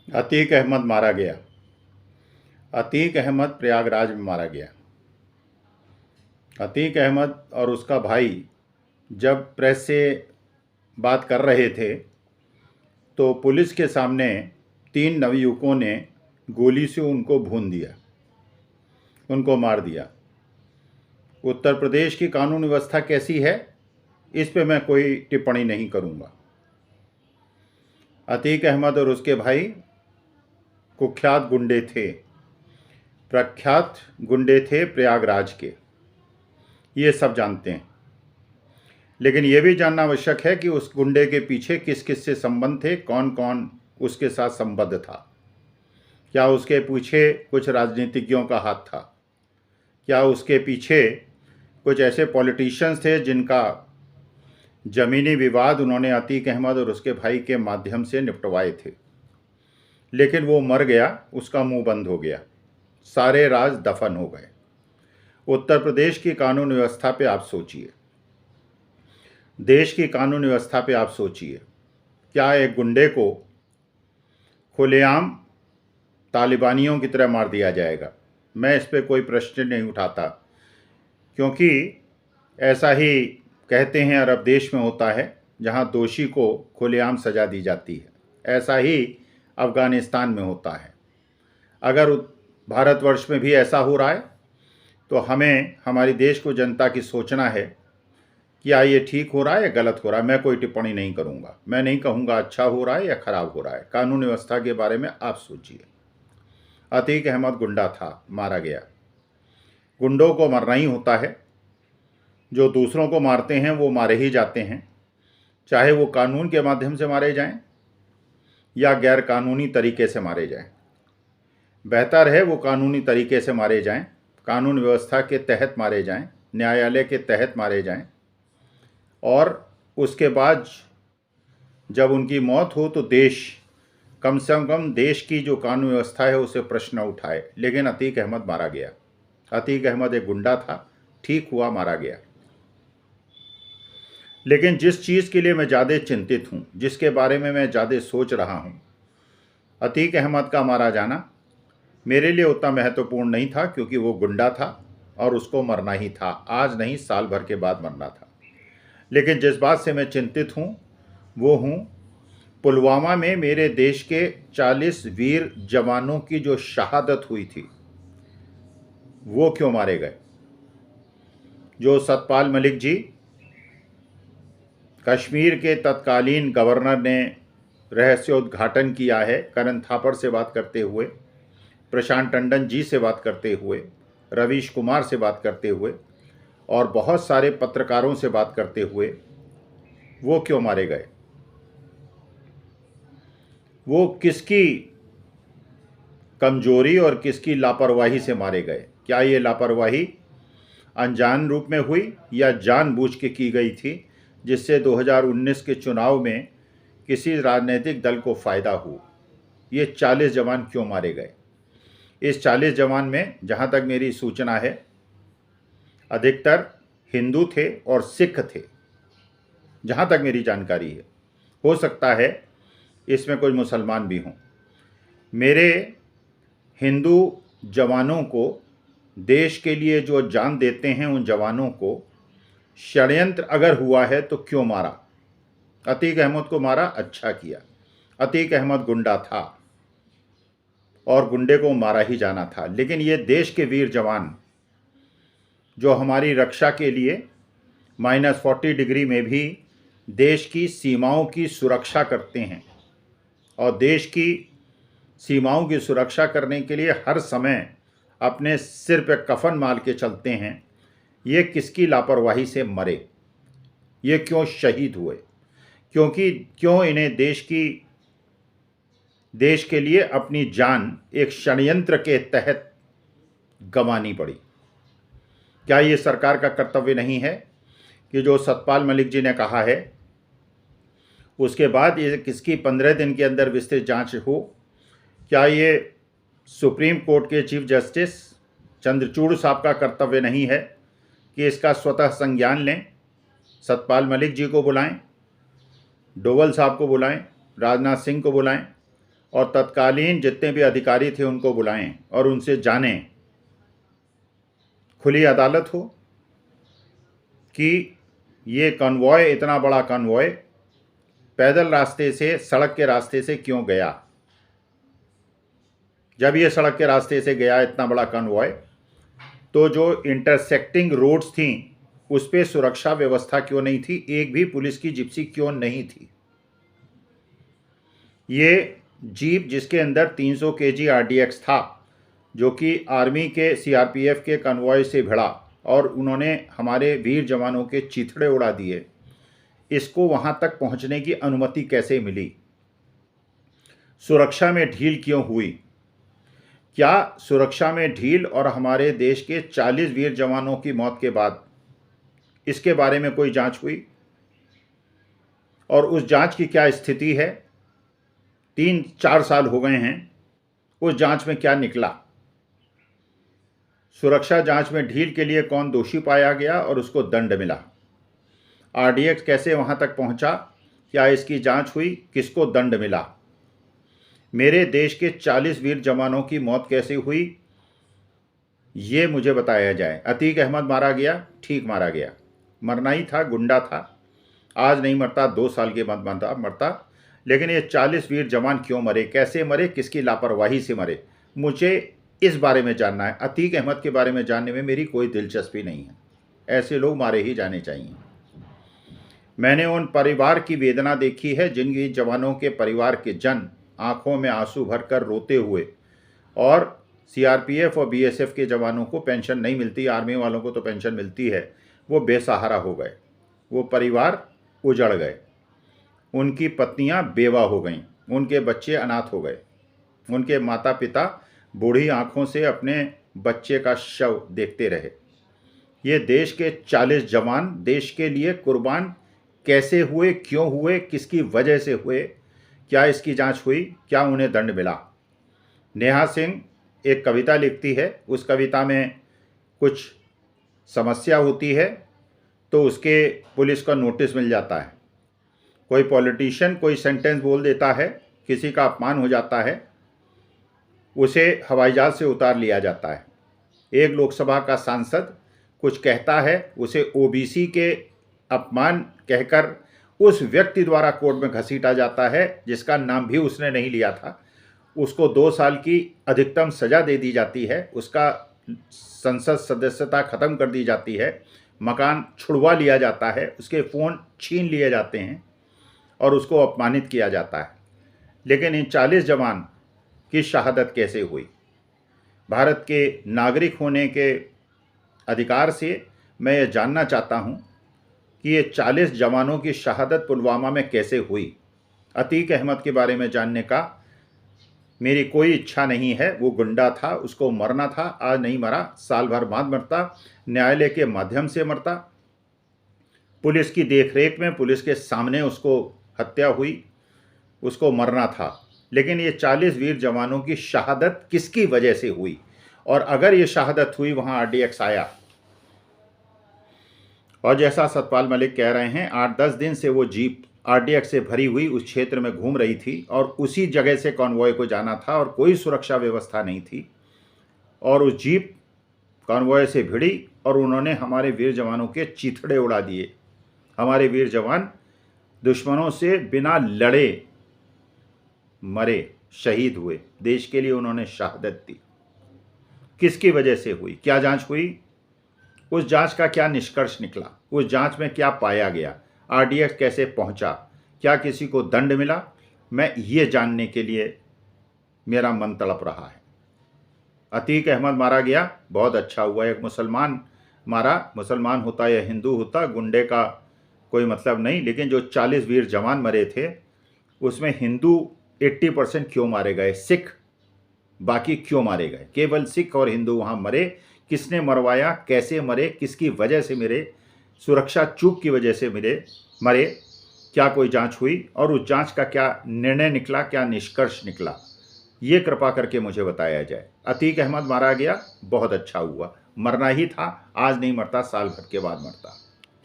अतीक अहमद मारा गया। अतीक अहमद प्रयागराज में मारा गया। अतीक अहमद और उसका भाई जब प्रेस से बात कर रहे थे तो पुलिस के सामने 3 नवयुवकों ने गोली से उनको भून दिया, उनको मार दिया। उत्तर प्रदेश की कानून व्यवस्था कैसी है, इस पे मैं कोई टिप्पणी नहीं करूंगा। अतीक अहमद और उसके भाई कुख्यात गुंडे थे, प्रख्यात गुंडे थे प्रयागराज के, ये सब जानते हैं। लेकिन ये भी जानना आवश्यक है कि उस गुंडे के पीछे किस किस से संबंध थे, कौन कौन उसके साथ संबद्ध था। क्या उसके पीछे कुछ राजनीतिज्ञों का हाथ था? क्या उसके पीछे कुछ ऐसे पॉलिटिशियंस थे जिनका ज़मीनी विवाद उन्होंने अतीक अहमद और उसके भाई के माध्यम से निपटवाए थे? लेकिन वो मर गया, उसका मुंह बंद हो गया, सारे राज दफन हो गए। उत्तर प्रदेश की कानून व्यवस्था पे आप सोचिए, देश की कानून व्यवस्था पे आप सोचिए, क्या एक गुंडे को खुलेआम तालिबानियों की तरह मार दिया जाएगा? मैं इस पे कोई प्रश्न नहीं उठाता, क्योंकि ऐसा ही कहते हैं अरब देश में होता है जहां दोषी को खुलेआम सज़ा दी जाती है। ऐसा ही अफ़गानिस्तान में होता है। अगर भारतवर्ष में भी ऐसा हो रहा है तो हमें, हमारी देश को, जनता की सोचना है कि क्या ये ठीक हो रहा है या गलत हो रहा है। मैं कोई टिप्पणी नहीं करूँगा, मैं नहीं कहूँगा अच्छा हो रहा है या ख़राब हो रहा है। कानून व्यवस्था के बारे में आप सोचिए। अतीक अहमद गुंडा था, मारा गया। गुंडों को मरना ही होता है, जो दूसरों को मारते हैं वो मारे ही जाते हैं, चाहे वो कानून के माध्यम से मारे जाएं या गैर कानूनी तरीके से मारे जाएं। बेहतर है वो कानूनी तरीके से मारे जाएं, कानून व्यवस्था के तहत मारे जाएं, न्यायालय के तहत मारे जाएं, और उसके बाद जब उनकी मौत हो तो देश, कम से कम देश की जो कानून व्यवस्था है उसे प्रश्न उठाए। लेकिन अतीक अहमद मारा गया। अतीक अहमद एक गुंडा था, ठीक हुआ, मारा गया। लेकिन जिस चीज़ के लिए मैं ज़्यादा चिंतित हूँ, जिसके बारे में मैं ज़्यादा सोच रहा हूँ, अतीक अहमद का मारा जाना मेरे लिए उतना महत्वपूर्ण नहीं था, क्योंकि वो गुंडा था और उसको मरना ही था। आज नहीं, साल भर के बाद मरना था। लेकिन जिस बात से मैं चिंतित हूँ वो हूँ पुलवामा में मेरे देश के 40 वीर जवानों की जो शहादत हुई थी, वो क्यों मारे गए? जो सतपाल मलिक जी, कश्मीर के तत्कालीन गवर्नर ने रहस्योद्घाटन किया है, करण थापड़ से बात करते हुए, प्रशांत टंडन जी से बात करते हुए, रवीश कुमार से बात करते हुए और बहुत सारे पत्रकारों से बात करते हुए, वो क्यों मारे गए? वो किसकी कमजोरी और किसकी लापरवाही से मारे गए? क्या ये लापरवाही अनजान रूप में हुई या जानबूझ के की गई थी, जिससे 2019 के चुनाव में किसी राजनीतिक दल को फ़ायदा हो? ये 40 जवान क्यों मारे गए? इस 40 जवान में, जहाँ तक मेरी सूचना है, अधिकतर हिंदू थे और सिख थे, जहाँ तक मेरी जानकारी है। हो सकता है इसमें कुछ मुसलमान भी हों। मेरे हिंदू जवानों को, देश के लिए जो जान देते हैं उन जवानों को, षड्यंत्र अगर हुआ है तो क्यों मारा? अतीक अहमद को मारा, अच्छा किया। अतीक अहमद गुंडा था और गुंडे को मारा ही जाना था। लेकिन ये देश के वीर जवान जो हमारी रक्षा के लिए -40 डिग्री में भी देश की सीमाओं की सुरक्षा करते हैं और देश की सीमाओं की सुरक्षा करने के लिए हर समय अपने सिर पे कफन मार के चलते हैं, ये किसकी लापरवाही से मरे? ये क्यों शहीद हुए? क्यों इन्हें देश के लिए अपनी जान एक षड्यंत्र के तहत गंवानी पड़ी? क्या ये सरकार का कर्तव्य नहीं है कि जो सतपाल मलिक जी ने कहा है उसके बाद ये किसकी 15 दिन के अंदर विस्तृत जांच हो? क्या ये सुप्रीम कोर्ट के चीफ जस्टिस चंद्रचूड़ साहब का कर्तव्य नहीं है कि इसका स्वतः संज्ञान लें? सतपाल मलिक जी को बुलाएं, डोवल साहब को बुलाएं, राजनाथ सिंह को बुलाएं और तत्कालीन जितने भी अधिकारी थे उनको बुलाएं और उनसे जानें, खुली अदालत हो, कि ये कन्वॉय, इतना बड़ा कन्वॉय पैदल रास्ते से, सड़क के रास्ते से क्यों गया। जब ये सड़क के रास्ते से गया इतना बड़ा कन्वॉय, तो जो इंटरसेक्टिंग रोड्स थीं उस पर सुरक्षा व्यवस्था क्यों नहीं थी, एक भी पुलिस की जिप्सी क्यों नहीं थी। ये जीप जिसके अंदर 300 केजी RDX था, जो कि आर्मी के CRPF के कन्वॉय से भिड़ा और उन्होंने हमारे वीर जवानों के चिथड़े उड़ा दिए, इसको वहाँ तक पहुँचने की अनुमति कैसे मिली। सुरक्षा में ढील क्यों हुई। क्या सुरक्षा में ढील और हमारे देश के 40 वीर जवानों की मौत के बाद इसके बारे में कोई जांच हुई, और उस जांच की क्या स्थिति है। 3-4 साल हो गए हैं, उस जांच में क्या निकला। सुरक्षा जांच में ढील के लिए कौन दोषी पाया गया और उसको दंड मिला। RDX कैसे वहां तक पहुंचा, क्या इसकी जांच हुई, किसको दंड मिला। मेरे देश के 40 वीर जवानों की मौत कैसे हुई, ये मुझे बताया जाए। अतीक अहमद मारा गया, ठीक मारा गया, मरना ही था, गुंडा था, आज नहीं मरता 2 साल के बाद मरता, लेकिन ये 40 वीर जवान क्यों मरे, कैसे मरे, किसकी लापरवाही से मरे, मुझे इस बारे में जानना है। अतीक अहमद के बारे में जानने में मेरी कोई दिलचस्पी नहीं है, ऐसे लोग मारे ही जाने चाहिए। मैंने उन परिवार की वेदना देखी है जिनकी जवानों के परिवार के जन आंखों में आंसू भरकर रोते हुए, और CRPF और BSF के जवानों को पेंशन नहीं मिलती, आर्मी वालों को तो पेंशन मिलती है, वो बेसहारा हो गए, वो परिवार उजड़ गए, उनकी पत्नियां बेवा हो गईं, उनके बच्चे अनाथ हो गए, उनके माता पिता बूढ़ी आंखों से अपने बच्चे का शव देखते रहे। ये देश के 40 जवान देश के लिए कुर्बान कैसे हुए, क्यों हुए, किसकी वजह से हुए, क्या इसकी जांच हुई, क्या उन्हें दंड मिला। नेहा सिंह एक कविता लिखती है, उस कविता में कुछ समस्या होती है तो उसके पुलिस का नोटिस मिल जाता है। कोई पॉलिटिशियन कोई सेंटेंस बोल देता है, किसी का अपमान हो जाता है, उसे हवाई जहाज से उतार लिया जाता है। एक लोकसभा का सांसद कुछ कहता है, उसे OBC के अपमान कहकर उस व्यक्ति द्वारा कोर्ट में घसीटा जाता है जिसका नाम भी उसने नहीं लिया था। उसको 2 साल की अधिकतम सज़ा दे दी जाती है, उसका संसद सदस्यता ख़त्म कर दी जाती है, मकान छुड़वा लिया जाता है, उसके फ़ोन छीन लिए जाते हैं और उसको अपमानित किया जाता है। लेकिन इन 40 जवान की शहादत कैसे हुई। भारत के नागरिक होने के अधिकार से मैं ये जानना चाहता हूँ कि ये 40 जवानों की शहादत पुलवामा में कैसे हुई। अतीक अहमद के बारे में जानने का मेरी कोई इच्छा नहीं है, वो गुंडा था, उसको मरना था, आज नहीं मरा, साल भर बाद मरता, न्यायालय के माध्यम से मरता, पुलिस की देखरेख में, पुलिस के सामने उसको हत्या हुई, उसको मरना था। लेकिन ये 40 वीर जवानों की शहादत किसकी वजह से हुई, और अगर ये शहादत हुई वहाँ RDX आया, और जैसा सतपाल मलिक कह रहे हैं 8-10 दिन से वो जीप RDX से भरी हुई उस क्षेत्र में घूम रही थी और उसी जगह से कॉन्वॉय को जाना था और कोई सुरक्षा व्यवस्था नहीं थी, और उस जीप कॉन्वॉय से भिड़ी और उन्होंने हमारे वीर जवानों के चिथड़े उड़ा दिए। हमारे वीर जवान दुश्मनों से बिना लड़े मरे, शहीद हुए, देश के लिए उन्होंने शहादत दी। किसकी वजह से हुई, क्या जांच हुई, उस जांच का क्या निष्कर्ष निकला, उस जांच में क्या पाया गया, RDX कैसे पहुंचा, क्या किसी को दंड मिला, मैं ये जानने के लिए मेरा मन तड़प रहा है। अतीक अहमद मारा गया, बहुत अच्छा हुआ, एक मुसलमान मारा, मुसलमान होता या हिंदू होता, गुंडे का कोई मतलब नहीं, लेकिन जो 40 वीर जवान मरे थे उसमें हिंदू 80% क्यों मारे गए, सिख बाकी क्यों मारे गए, केवल सिख और हिंदू वहाँ मरे, किसने मरवाया, कैसे मरे, किसकी वजह से मरे, सुरक्षा चूक की वजह से मरे, क्या कोई जांच हुई, और उस जांच का क्या निर्णय निकला, क्या निष्कर्ष निकला, ये कृपा करके मुझे बताया जाए। अतीक अहमद मारा गया, बहुत अच्छा हुआ, मरना ही था, आज नहीं मरता, साल भर के बाद मरता।